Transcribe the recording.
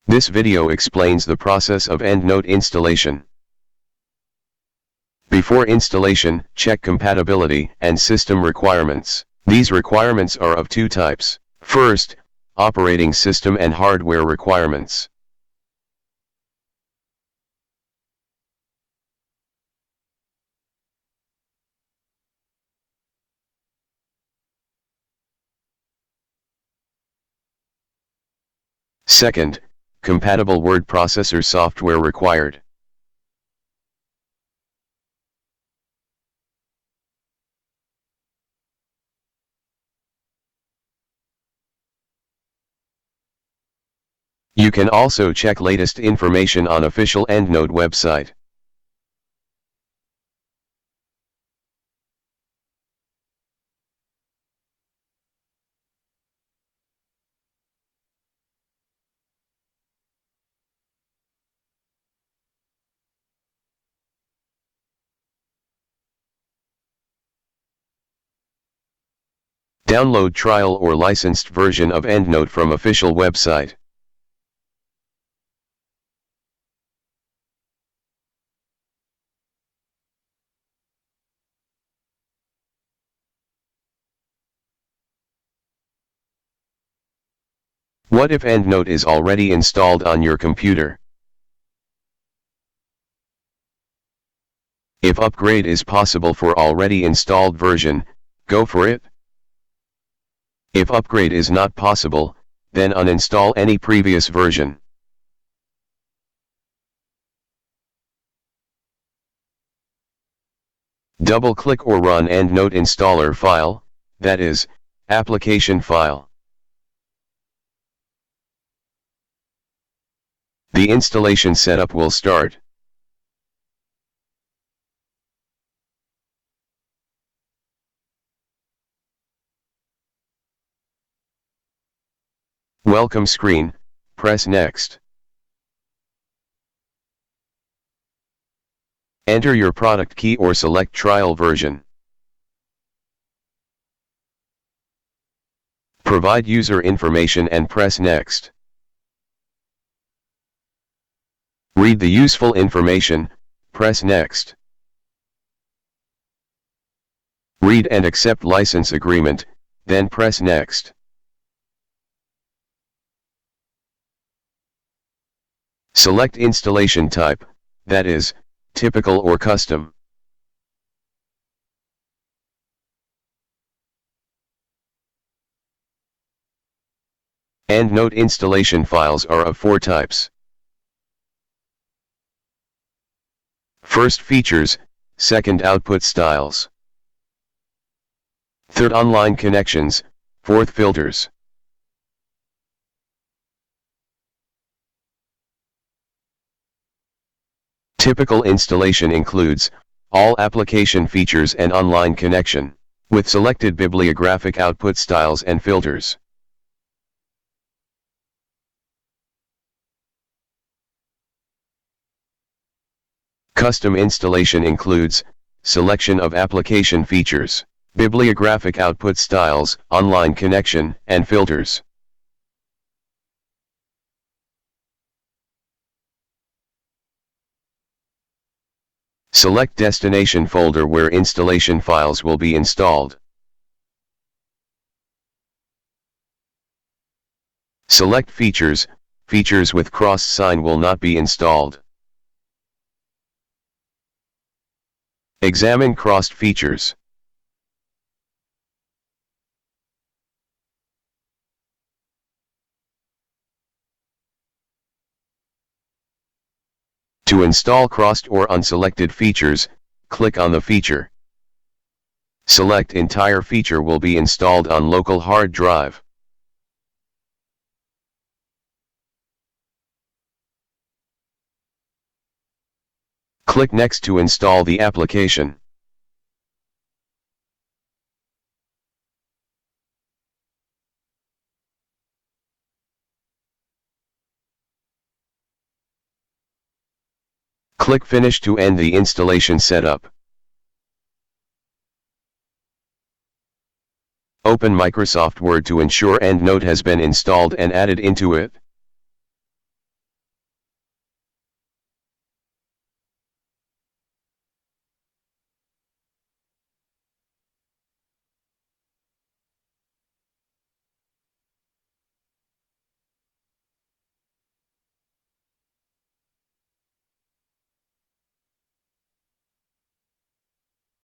This video explains the process of EndNote installation. Before installation, check compatibility and system requirements. These requirements are of two types. First, operating system and hardware requirements. Second, compatible word processor software required. You can also check latest information on official EndNote website. Download trial or licensed version of EndNote from official website. What if EndNote is already installed on your computer? If upgrade is possible for already installed version, go for it. If upgrade is not possible, then uninstall any previous version. Double-click or run EndNote installer file, that is, application file. The installation setup will start. Welcome screen, press Next. Enter your product key or select trial version. Provide user information and press Next. Read the useful information, press Next. Read and accept license agreement, then press Next. Select installation type, that is, typical or custom. EndNote installation files are of four types. First, features. Second, output styles. Third, online connections. Fourth, filters. Typical installation includes all application features and online connection, with selected bibliographic output styles and filters. Custom installation includes selection of application features, bibliographic output styles, online connection, and filters. Select destination folder where installation files will be installed. Select features. Features with cross sign will not be installed. Examine crossed features. To install crossed or unselected features, click on the feature. Select entire feature will be installed on local hard drive. Click Next to install the application. Click Finish to end the installation setup. Open Microsoft Word to ensure EndNote has been installed and added into it.